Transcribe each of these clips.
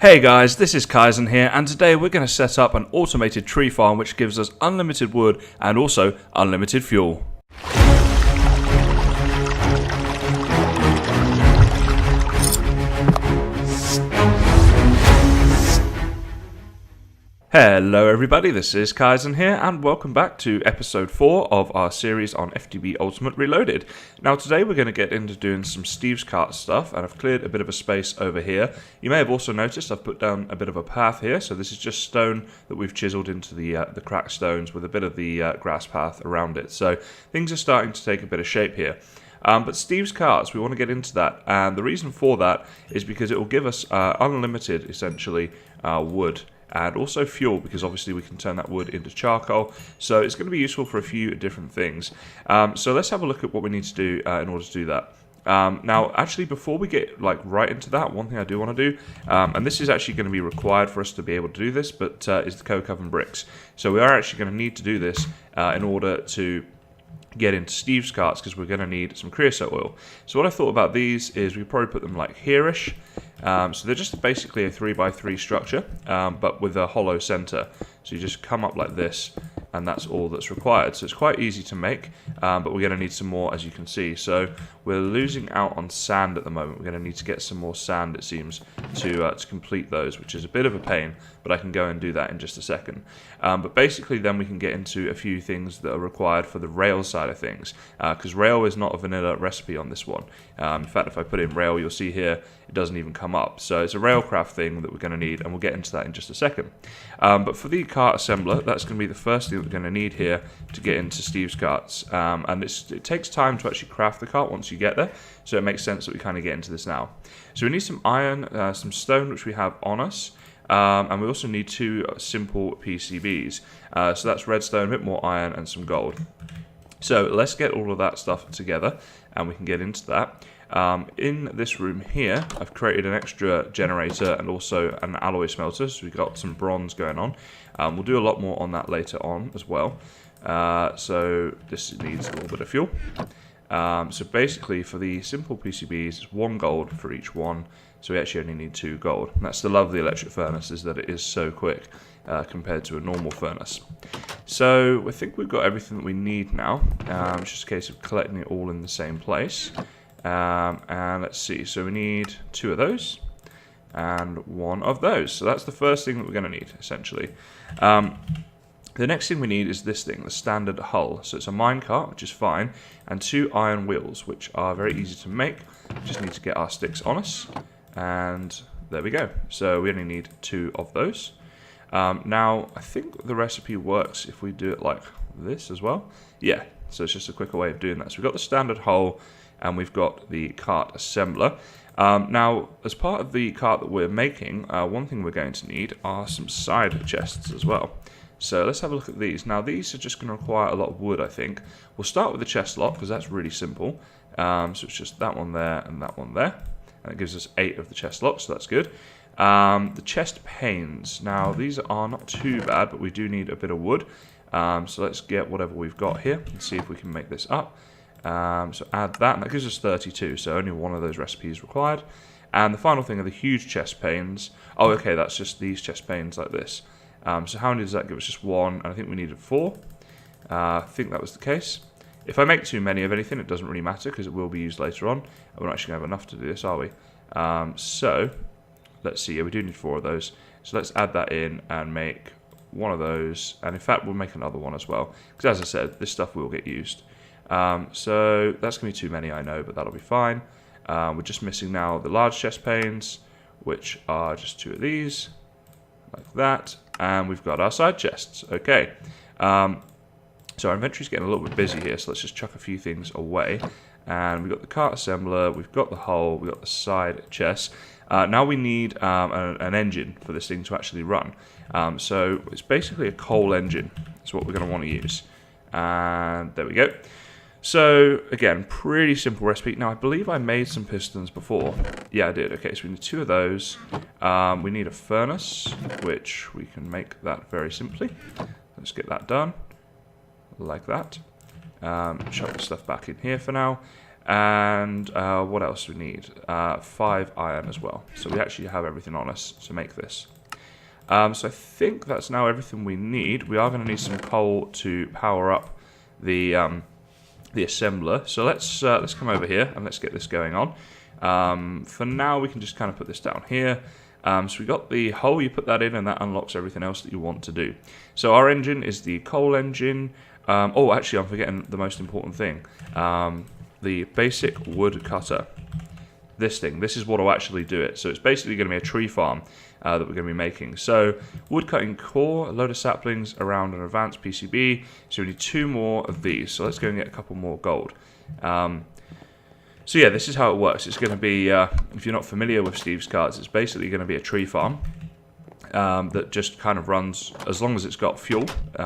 Hey guys, this is Kysen here, and today we're going to set up an automated tree farm which gives us unlimited wood and also unlimited fuel. Hello everybody, this is Kysen here, and welcome back to episode 4 of our series on FTB Ultimate Reloaded. Now today we're going to get into doing some Steve's Cart stuff, and I've cleared a bit of a space over here. You may have also noticed I've put down a bit of a path here, so this is just stone that we've chiseled into the cracked stones with a bit of the grass path around it. So things are starting to take a bit of shape here. But Steve's Carts, we want to get into that, and the reason for that is because it will give us unlimited, essentially, wood. And also fuel, because obviously we can turn that wood into charcoal, so it's going to be useful for a few different things. So let's have a look at what we need to do in order to do that. Now, actually, before we get right into that, one thing I do want to do, and this is actually going to be required for us to be able to do this, but is the coke oven bricks. So we are actually going to need to do this in order to get into Steve's Carts, because we're going to need some creosote oil. So what I thought about these is we probably put them like here-ish. So they're just basically a 3x3 structure, but with a hollow center. So you just come up like this, and that's all that's required. So it's quite easy to make, but we're going to need some more, as you can see. So we're losing out on sand at the moment. We're going to need to get some more sand, it seems, to complete those, which is a bit of a pain, but I can go and do that in just a second. But basically then we can get into a few things that are required for the rail side of things, because rail is not a vanilla recipe on this one. In fact, if I put in rail, you'll see here it doesn't even come up. So it's a railcraft thing that we're going to need, and we'll get into that in just a second. But for the cart assembler, that's going to be the first thing that we're going to need here to get into Steve's Carts. And it takes time to actually craft the cart once you get there, so it makes sense that we kind of get into this now. So we need some iron, some stone, which we have on us. And we also need 2 simple PCBs. So that's redstone, a bit more iron, and some gold. So let's get all of that stuff together, and we can get into that. In this room here, I've created an extra generator and also an alloy smelter, so we've got some bronze going on. We'll do a lot more on that later on as well. So this needs a little bit of fuel. So basically for the simple PCBs, it's 1 gold for each one. So we actually only need 2 gold. And that's the love of the electric furnace, is that it is so quick compared to a normal furnace. So I think we've got everything that we need now. It's just a case of collecting it all in the same place. And let's see, so we need 2 of those and 1 of those. So that's the first thing that we're going to need, essentially. The next thing we need is this thing, the standard hull. So it's a minecart, which is fine, and 2 iron wheels, which are very easy to make. We just need to get our sticks on us. And there we go. So we only need 2 of those. Now, I think the recipe works if we do it like this as well. Yeah, so it's just a quicker way of doing that. So we've got the standard hull, and we've got the cart assembler. Now, as part of the cart that we're making, one thing we're going to need are some side chests as well. So let's have a look at these. Now, these are just going to require a lot of wood, I think. We'll start with the chest lock, because that's really simple. So it's just that one there and that one there. And it gives us 8 of the chest locks, so that's good. The chest panes. Now, these are not too bad, but we do need a bit of wood. So let's get whatever we've got here and see if we can make this up. So add that, and that gives us 32, so only 1 of those recipes required. And the final thing are the huge chest panes. Oh, okay, that's just these chest panes like this. So how many does that give us? Just 1, and I think we needed 4. I think that was the case. If I make too many of anything, it doesn't really matter, because it will be used later on. We're not actually going to have enough to do this, are we? So, let's see, yeah, we do need 4 of those. So let's add that in and make 1 of those. And in fact, we'll make another one as well, because as I said, this stuff will get used. So that's going to be too many, I know, but that'll be fine. We're just missing now the large chest panes, which are just 2 of these, like that. And we've got our side chests. Okay. So our inventory's getting a little bit busy here, so let's just chuck a few things away. And we've got the cart assembler, we've got the hull, we've got the side chests. Now we need an engine for this thing to actually run. So it's basically a coal engine. That's what we're going to want to use. And there we go. So, again, pretty simple recipe. Now, I believe I made some pistons before. Yeah, I did. Okay, so we need 2 of those. We need a furnace, which we can make that very simply. Let's get that done, like that. Chuck the stuff back in here for now. And what else do we need? 5 iron as well. So we actually have everything on us to make this. So I think that's now everything we need. We are going to need some coal to power up the assembler. So let's come over here and let's get this going on. For now, we can just kind of put this down here. So we got the hole, you put that in, and that unlocks everything else that you want to do. So our engine is the coal engine. Oh, actually, I'm forgetting the most important thing. The basic wood cutter. This is what will actually do it. So it's basically going to be a tree farm that we're going to be making. So wood cutting core, a load of saplings around an advanced PCB. So we need 2 more of these. So let's go and get a couple more gold. So yeah, this is how it works. It's going to be, if you're not familiar with Steve's carts, it's basically going to be a tree farm that just kind of runs as long as it's got fuel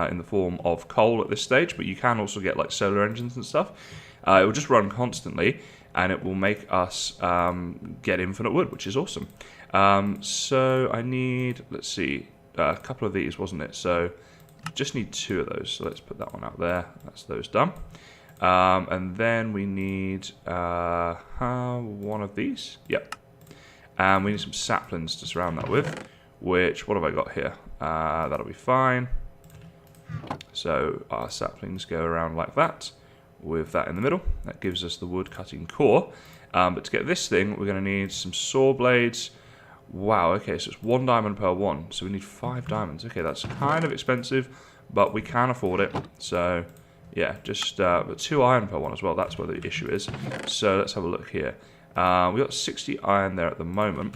in the form of coal at this stage. But you can also get like solar engines and stuff. It will just run constantly, and it will make us get infinite wood, which is awesome. So I need, let's see, a couple of these, wasn't it? So just need 2 of those. So let's put that one out there. That's those done. And then we need 1 of these. Yep. And we need some saplings to surround that with, which, what have I got here? That'll be fine. So our saplings go around like that, with that in the middle. That gives us the wood cutting core. But to get this thing, we're going to need some saw blades. Wow, okay, so it's 1 diamond per one. So we need 5 diamonds. Okay, that's kind of expensive, but we can afford it. So yeah, just 2 iron per one as well. That's where the issue is. So let's have a look here. We've got 60 iron there at the moment.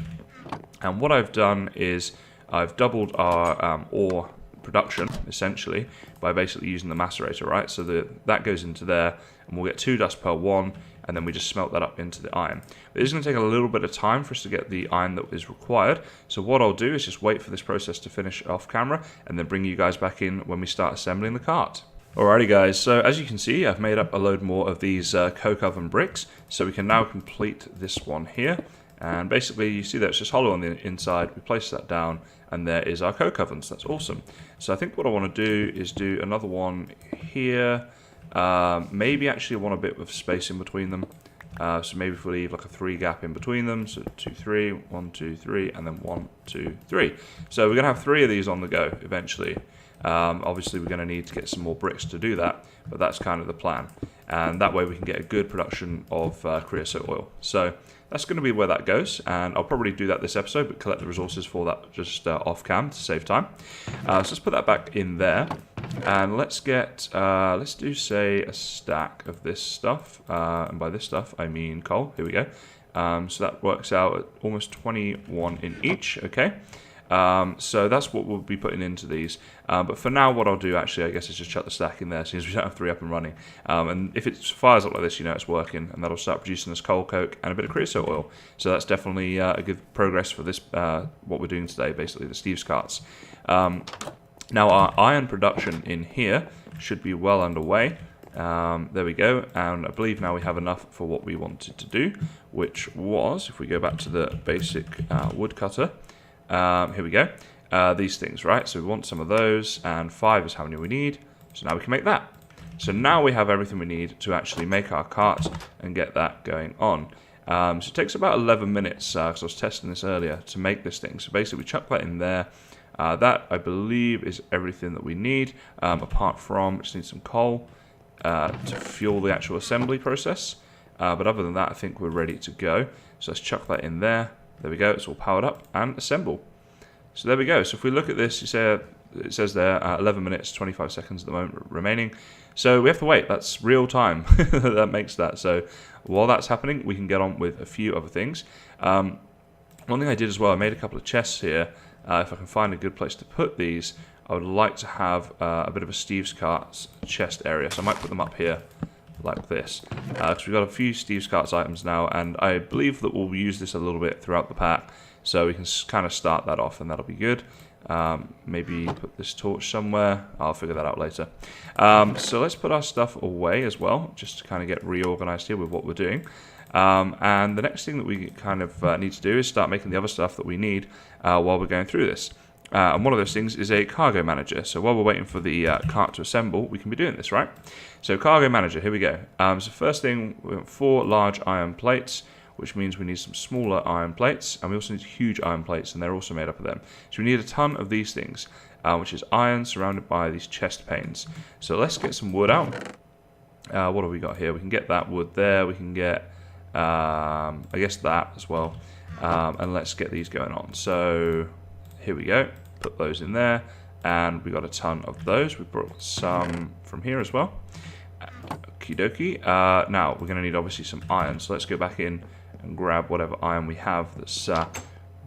And what I've done is I've doubled our ore production, essentially, by basically using the macerator, right? So that goes into there, and we'll get 2 dust per one, and then we just smelt that up into the iron. But it's going to take a little bit of time for us to get the iron that is required. So what I'll do is just wait for this process to finish off camera, and then bring you guys back in when we start assembling the cart. Alrighty guys, so as you can see, I've made up a load more of these coke oven bricks, so we can now complete this one here. And basically, you see that it's just hollow on the inside. We place that down, and there is our coke oven. So that's awesome. So I think what I want to do is do another one here. Maybe actually I want a bit of space in between them. So maybe if we leave like a 3 gap in between them. So 2, 3, 1, 2, 3, and then 1, 2, 3. So we're going to have 3 of these on the go eventually. Obviously, we're going to need to get some more bricks to do that, but that's kind of the plan. And that way we can get a good production of creosote oil. So that's going to be where that goes, and I'll probably do that this episode, but collect the resources for that just off cam to save time. So let's put that back in there, and let's get, let's do, say, a stack of this stuff, and by this stuff I mean coal. Here we go. So that works out at almost 21 in each, okay? So that's what we'll be putting into these. But for now, what I'll do actually, I guess, is just chuck the stack in there since we don't have 3 up and running. And if it fires up like this, you know it's working, and that'll start producing us coal coke and a bit of creosote oil. So that's definitely a good progress for this, what we're doing today, basically, the Steve's carts. Now our iron production in here should be well underway. There we go, and I believe now we have enough for what we wanted to do, which was, if we go back to the basic woodcutter, here we go, these things, right? So we want some of those, and 5 is how many we need, so now we can make that. So now we have everything we need to actually make our cart and get that going on. So it takes about 11 minutes, because I was testing this earlier, to make this thing. So basically we chuck that in there. That, I believe, is everything that we need, apart from, just need some coal to fuel the actual assembly process. But other than that, I think we're ready to go. So let's chuck that in there. There we go, it's all powered up, and assemble. So there we go. So if we look at this, it says there 11 minutes, 25 seconds at the moment remaining. So we have to wait. That's real time. That makes that. So while that's happening, we can get on with a few other things. One thing I did as well, I made a couple of chests here. If I can find a good place to put these, I would like to have a bit of a Steve's Carts chest area. So I might put them up here like this, because we've got a few Steve's Carts items now, and I believe that we'll use this a little bit throughout the pack, so we can kind of start that off, and that'll be good. Maybe put this torch somewhere. I'll figure that out later. So let's put our stuff away as well, just to kind of get reorganized here with what we're doing. And the next thing that we kind of need to do is start making the other stuff that we need while we're going through this. And one of those things is a cargo manager. So while we're waiting for the cart to assemble, we can be doing this, right? So cargo manager, here we go. So first thing, we have 4 large iron plates, which means we need some smaller iron plates, and we also need huge iron plates, and they're also made up of them. So we need a ton of these things, which is iron surrounded by these chest panes. So let's get some wood out. What have we got here? We can get that wood there. We can get, I guess, that as well. And let's get these going on. So here we go. Put those in there, and we got a ton of those. We brought some from here as well. Okie dokie. Now we're going to need obviously some iron. So let's go back in and grab whatever iron we have that's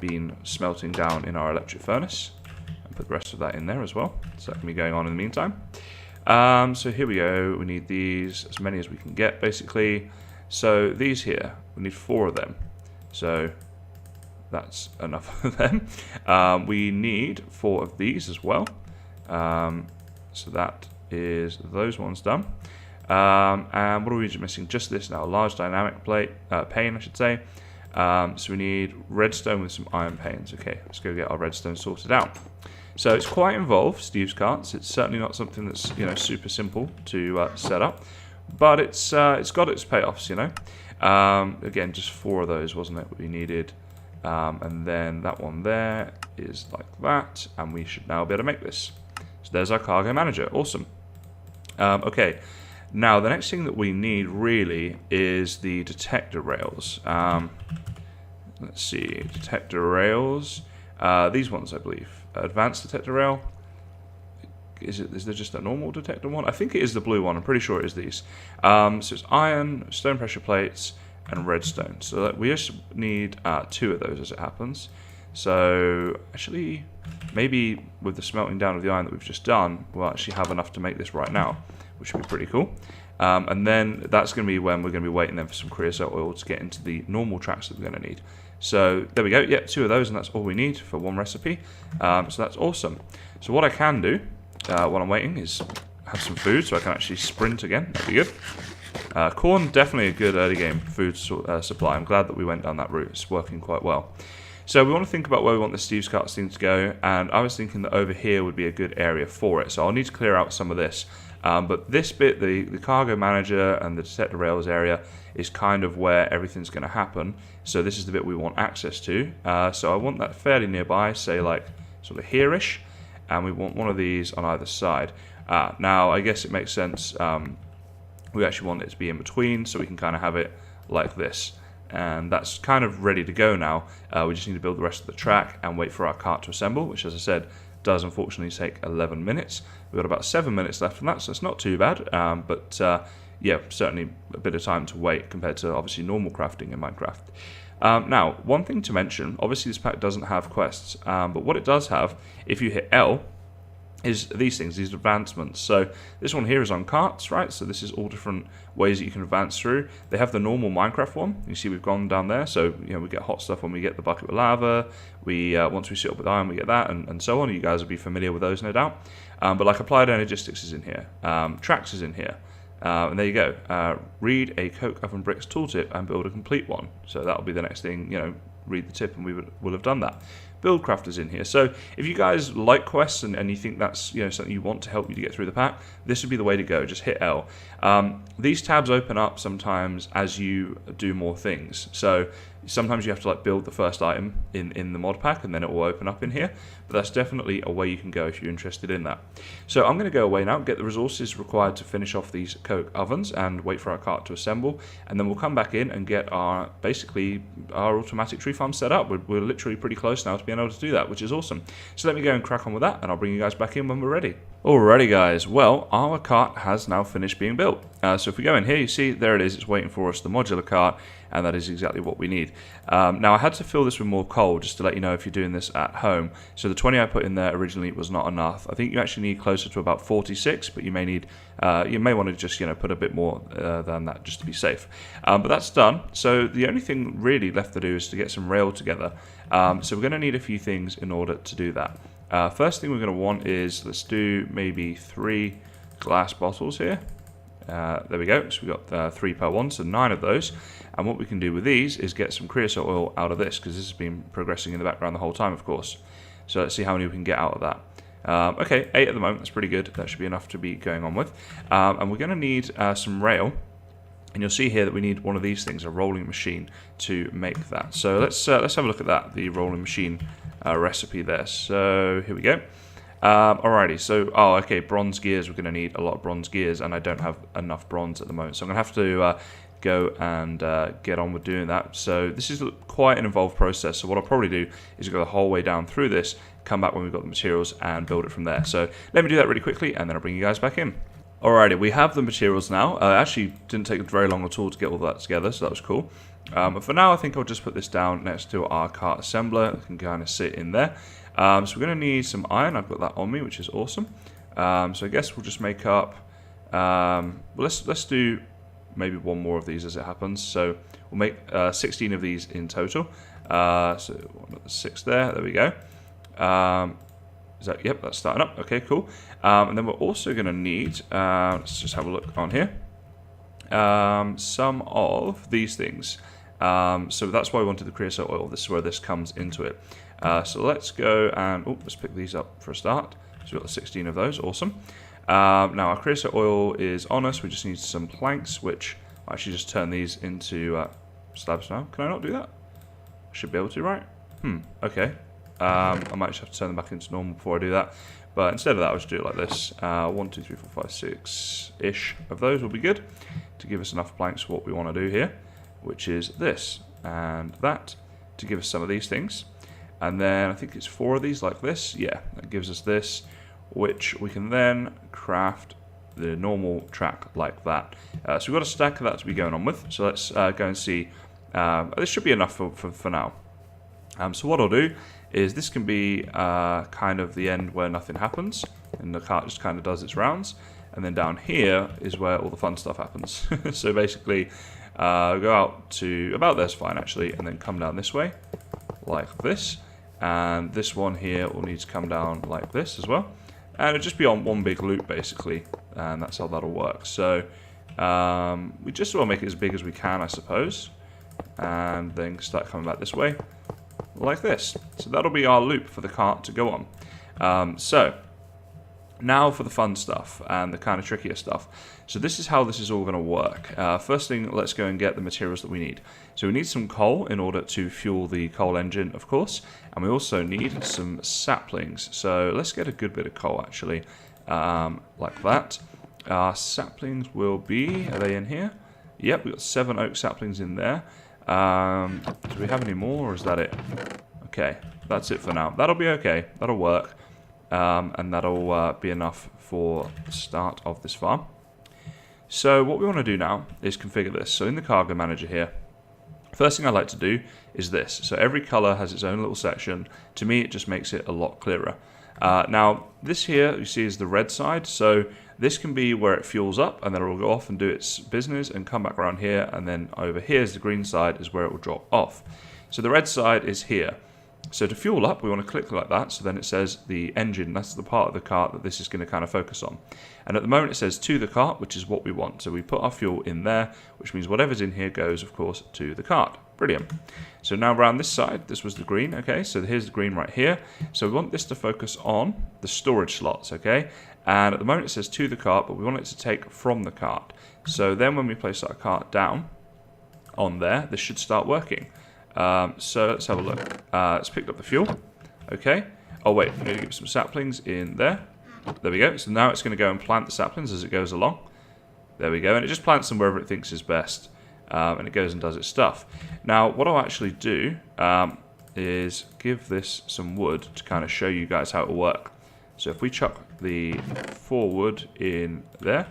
been smelting down in our electric furnace, and put the rest of that in there as well. So that can be going on in the meantime. So here we go. We need these, as many as we can get, basically. So these here, we need 4 of them. So that's enough of them. We need 4 of these as well. So that is those ones done. And what are we missing? Just this now, a large dynamic pane, I should say. So we need redstone with some iron panes. Okay, let's go get our redstone sorted out. So it's quite involved, Steve's carts. It's certainly not something that's, you know, super simple to set up, but it's got its payoffs, you know. Again, just 4 of those, wasn't it, we needed? And then that one there is like that, and we should now be able to make this. So there's our cargo manager. Awesome. Okay, now the next thing that we need really is the detector rails. Let's see, detector rails. These ones, I believe. Advanced detector rail. Is there just a normal detector one? I think it is the blue one. I'm pretty sure it is these. So it's iron, stone pressure plates, and redstone. So we just need 2 of those as it happens. So actually, maybe with the smelting down of the iron that we've just done, we'll actually have enough to make this right now, which would be pretty cool. And then that's going to be when we're going to be waiting then for some creosote oil to get into the normal tracks that we're going to need. So there we go. Yep, 2 of those, and that's all we need for 1 recipe. So that's awesome. So what I can do while I'm waiting is have some food so I can actually sprint again. That'd be good. Corn, definitely a good early game food supply. I'm glad that we went down that route. It's working quite well. So we want to think about where we want the Steve's Carts thing to go, and I was thinking that over here would be a good area for it. So I'll need to clear out some of this. But this bit, the cargo manager and the detector rails area, is kind of where everything's going to happen. So this is the bit we want access to. So I want that fairly nearby, say like sort of here-ish, and we want one of these on either side. Now, I guess it makes sense. We actually want it to be in between, so we can kind of have it like this. And that's kind of ready to go now. We just need to build the rest of the track and wait for our cart to assemble, which, as I said, does unfortunately take 11 minutes. We've got about 7 minutes left from that, so it's not too bad. But yeah, certainly a bit of time to wait compared to obviously normal crafting in Minecraft. Now, one thing to mention, obviously this pack doesn't have quests, but what it does have, if you hit L, is these things, these advancements. So this one here is on carts, right? So this is all different ways that you can advance through. They have the normal Minecraft one. You see we've gone down there. So, you know, we get hot stuff when we get the bucket with lava. We once we sit up with iron, we get that, and so on. You guys will be familiar with those, no doubt. But like applied energistics is in here. Tracks is in here. And there you go. Read a coke oven bricks tooltip and build a complete one. So that'll be the next thing, you know, read the tip and we will have done that. Buildcraft is in here. So if you guys like quests and you think that's, you know, something you want to help you to get through the pack, this would be the way to go. Just hit L. These tabs open up sometimes as you do more things. So sometimes you have to like build the first item in the mod pack and then it will open up in here. But that's definitely a way you can go if you're interested in that. So I'm going to go away now, get the resources required to finish off these coke ovens and wait for our cart to assemble. And then we'll come back in and get our, basically, our automatic tree farm set up. We're literally pretty close now to being able to do that, which is awesome. So let me go and crack on with that and I'll bring you guys back in when we're ready. Alrighty guys, well, our cart has now finished being built. So if we go in here, you see there it is, it's waiting for us, the modular cart, and that is exactly what we need. Now I had to fill this with more coal just to let you know if you're doing this at home. So the 20 I put in there originally was not enough. I think you actually need closer to about 46, but you may need, you may want to just, you know, put a bit more than that just to be safe. But that's done. So the only thing really left to do is to get some rail together. So we're going to need a few things in order to do that. First thing we're going to want is, let's do maybe 3 glass bottles here. There we go, so we've got 3 per one, so 9 of those. And what we can do with these is get some creosote oil out of this, because this has been progressing in the background the whole time, of course. So let's see how many we can get out of that. Okay, 8 at the moment. That's pretty good. That should be enough to be going on with. And we're going to need some rail. And you'll see here that we need one of these things, a rolling machine, to make that. So let's have a look at that, the rolling machine recipe there. So here we go. Alrighty, so, okay, bronze gears. We're going to need a lot of bronze gears, and I don't have enough bronze at the moment. So I'm going to have to go and get on with doing that. So this is quite an involved process. So what I'll probably do is go the whole way down through this, come back when we've got the materials, and build it from there. So let me do that really quickly, and then I'll bring you guys back in. Alrighty, we have the materials now. Actually, didn't take very long at all to get all that together, so that was cool. But for now, I think I'll just put this down next to our cart assembler. It can kind of sit in there. So we're going to need some iron. I've got that on me, which is awesome. So I guess we'll just make up. Well, let's do maybe one more of these as it happens. So we'll make 16 of these in total. So 6 there. There we go. Yep, that's starting up. Okay, cool. And then we're also going to need, let's just have a look on here, some of these things. So that's why we wanted the creosote oil. This is where this comes into it. So let's go and, let's pick these up for a start. So we've got 16 of those. Awesome. Now our creosote oil is on us. We just need some planks, which I'll actually just turn these into slabs now. Can I not do that? I should be able to, right? Okay. I might just have to turn them back into normal before I do that. But instead of that, I'll just do it like this. 1, 2, 3, 4, 5, 6-ish of those will be good to give us enough planks for what we want to do here, which is this and that, to give us some of these things. And then I think it's 4 of these like this. Yeah, that gives us this, which we can then craft the normal track like that. So we've got a stack of that to be going on with. So let's go and see. This should be enough for now. So what I'll do is this can be kind of the end where nothing happens, and the cart just kind of does its rounds. And then down here is where all the fun stuff happens. So basically, go out to about there's fine actually, and then come down this way, like this. And this one here will need to come down like this as well. And it'll just be on one big loop basically, and that's how that'll work. So we just want to make it as big as we can, I suppose, and then start coming back this way, like this. So that'll be our loop for the cart to go on. So now for the fun stuff and the kind of trickier stuff. So this is how this is all going to work. First thing, let's go and get the materials that we need. So we need some coal in order to fuel the coal engine, of course, and we also need some saplings. So let's get a good bit of coal actually, like that. Our saplings will be, are they in here? Yep, we've got 7 oak saplings in there. Do we have any more, or is that it? Okay, that's it for now. That'll be okay. That'll work. And that'll be enough for the start of this farm. So what we want to do now is configure this. So in the cargo manager here, first thing I like to do is this. So every color has its own little section. To me, it just makes it a lot clearer. Now, this here you see is the red side. So this can be where it fuels up, and then it will go off and do its business and come back around here. And then over here is the green side, is where it will drop off. So the red side is here. So to fuel up, we want to click like that, so then it says the engine, that's the part of the cart that this is going to kind of focus on. And at the moment it says to the cart, which is what we want. So we put our fuel in there, which means whatever's in here goes, of course, to the cart. Brilliant. So now around this side, this was the green, okay, so here's the green right here. So we want this to focus on the storage slots, okay? And at the moment it says to the cart, but we want it to take from the cart. So then when we place our cart down on there, this should start working. So let's have a look. It's picked up the fuel. Okay. Oh wait, we need to give some saplings in there. There we go. So now it's going to go and plant the saplings as it goes along. There we go. And it just plants them wherever it thinks is best. And it goes and does its stuff. Now, what I'll actually do is give this some wood to kind of show you guys how it will work. So if we chuck the 4 wood in there,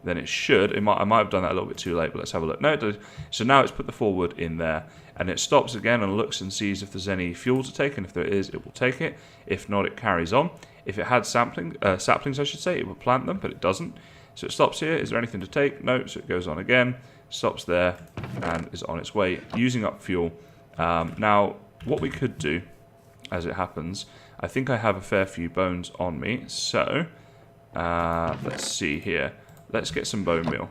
then it should. I might have done that a little bit too late, but let's have a look. No, it does. So now it's put the 4 wood in there, and it stops again and looks and sees if there's any fuel to take, and if there is, it will take it. If not, it carries on. If it had saplings, I should say, it would plant them, but it doesn't. So it stops here. Is there anything to take? No, so it goes on again, stops there, and is on its way, using up fuel. Now, what we could do, as it happens, I think I have a fair few bones on me, so let's see here. Let's get some bone meal.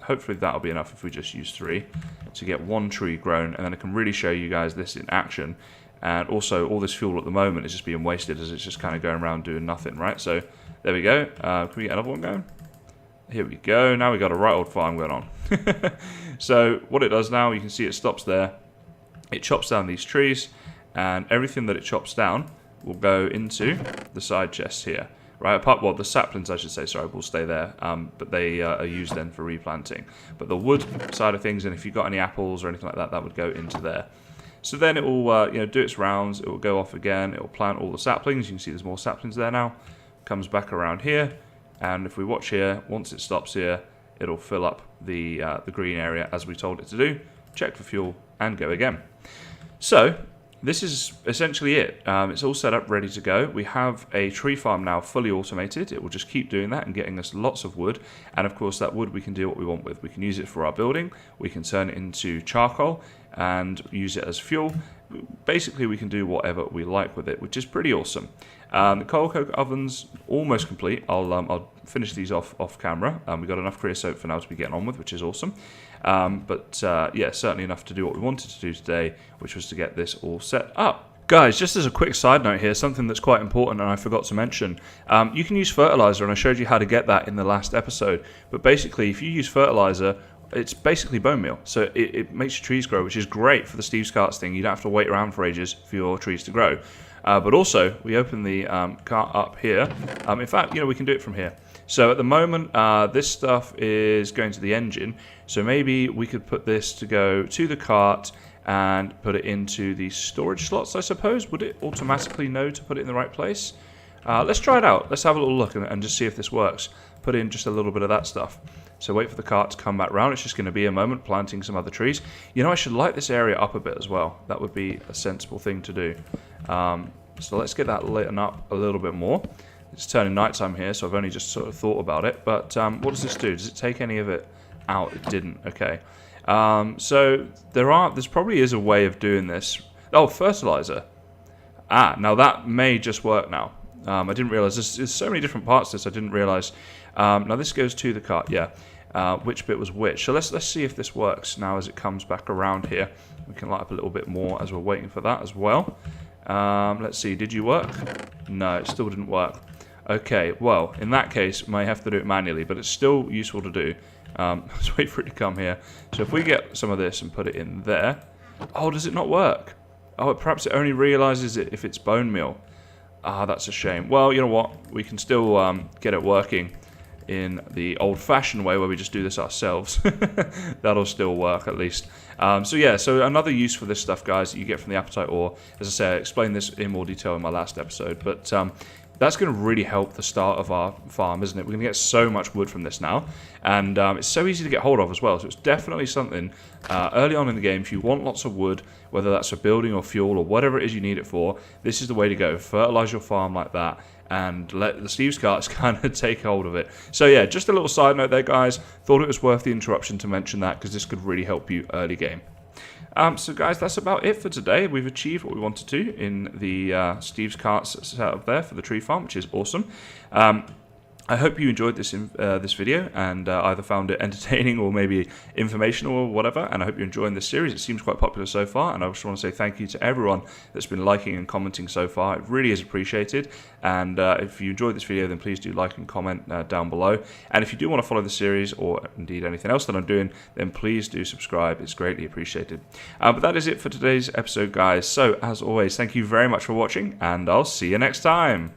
Hopefully that'll be enough if we just use 3 to get 1 tree grown, and then I can really show you guys this in action. And also, all this fuel at the moment is just being wasted as it's just kind of going around doing nothing, right? So, there we go. Can we get another one going? Here we go. Now we've got a right old farm going on. So, what it does now, you can see it stops there. It chops down these trees, and everything that it chops down will go into the side chests here. Right, well, the saplings, I should say, sorry, will stay there, but they are used then for replanting. But the wood side of things, and if you've got any apples or anything like that, that would go into there. So then it will, do its rounds. It will go off again. It will plant all the saplings. You can see there's more saplings there now. Comes back around here, and if we watch here, once it stops here, it'll fill up the green area as we told it to do. Check for fuel and go again. So this is essentially it. It's all set up, ready to go. We have a tree farm now fully automated. It will just keep doing that and getting us lots of wood. And of course, that wood we can do what we want with. We can use it for our building. We can turn it into charcoal and use it as fuel. Basically, we can do whatever we like with it, which is pretty awesome. The coal coke oven's almost complete. I'll finish these off camera. We've got enough creosote for now to be getting on with, which is awesome. Yeah, certainly enough to do what we wanted to do today, which was to get this all set up. Guys, just as a quick side note here, something that's quite important and I forgot to mention. You can use fertilizer, and I showed you how to get that in the last episode. But basically, if you use fertilizer, it's basically bone meal. So it makes your trees grow, which is great for the Steve's Carts thing. You don't have to wait around for ages for your trees to grow. But also, we open the cart up here. In fact, we can do it from here. So at the moment, this stuff is going to the engine. So maybe we could put this to go to the cart and put it into the storage slots, I suppose. Would it automatically know to put it in the right place? Let's try it out. Let's have a little look and just see if this works. Put in just a little bit of that stuff. So wait for the cart to come back round. It's just going to be a moment planting some other trees. I should light this area up a bit as well. That would be a sensible thing to do. So let's get that lit up a little bit more. It's turning nighttime here, so I've only just sort of thought about it. But what does this do? Does it take any of it out? It didn't. Okay. So there probably is a way of doing this. Oh, fertilizer. Now that may just work now. I didn't realize there's so many different parts to this. I didn't realize. Now this goes to the cart. Yeah. Which bit was which? So let's see if this works now as it comes back around here. We can light up a little bit more as we're waiting for that as well. Let's see. Did you work? No, it still didn't work. Okay, well, in that case, may have to do it manually, but it's still useful to do. Let's wait for it to come here. So if we get some of this and put it in there. Oh, does it not work? Oh, perhaps it only realizes it if it's bone meal. That's a shame. Well, you know what? We can still get it working in the old-fashioned way where we just do this ourselves. That'll still work, at least. So another use for this stuff, guys, that you get from the Appetite ore. As I say, I explained this in more detail in my last episode, but that's going to really help the start of our farm, isn't it? We're going to get so much wood from this now, and it's so easy to get hold of as well. So it's definitely something early on in the game, if you want lots of wood, whether that's for building or fuel or whatever it is you need it for, this is the way to go. Fertilize your farm like that and let the Steve's Carts kind of take hold of it. So yeah, just a little side note there, guys. Thought it was worth the interruption to mention that because this could really help you early game. So guys, that's about it for today. We've achieved what we wanted to in the Steve's Carts setup there for the tree farm, which is awesome. I hope you enjoyed this video and either found it entertaining or maybe informational or whatever, and I hope you're enjoying this series. It seems quite popular so far, and I just want to say thank you to everyone that's been liking and commenting so far. It really is appreciated, and if you enjoyed this video, then please do like and comment down below. And if you do want to follow the series or indeed anything else that I'm doing, then please do subscribe. It's greatly appreciated. But that is it for today's episode, guys. So as always, thank you very much for watching, and I'll see you next time.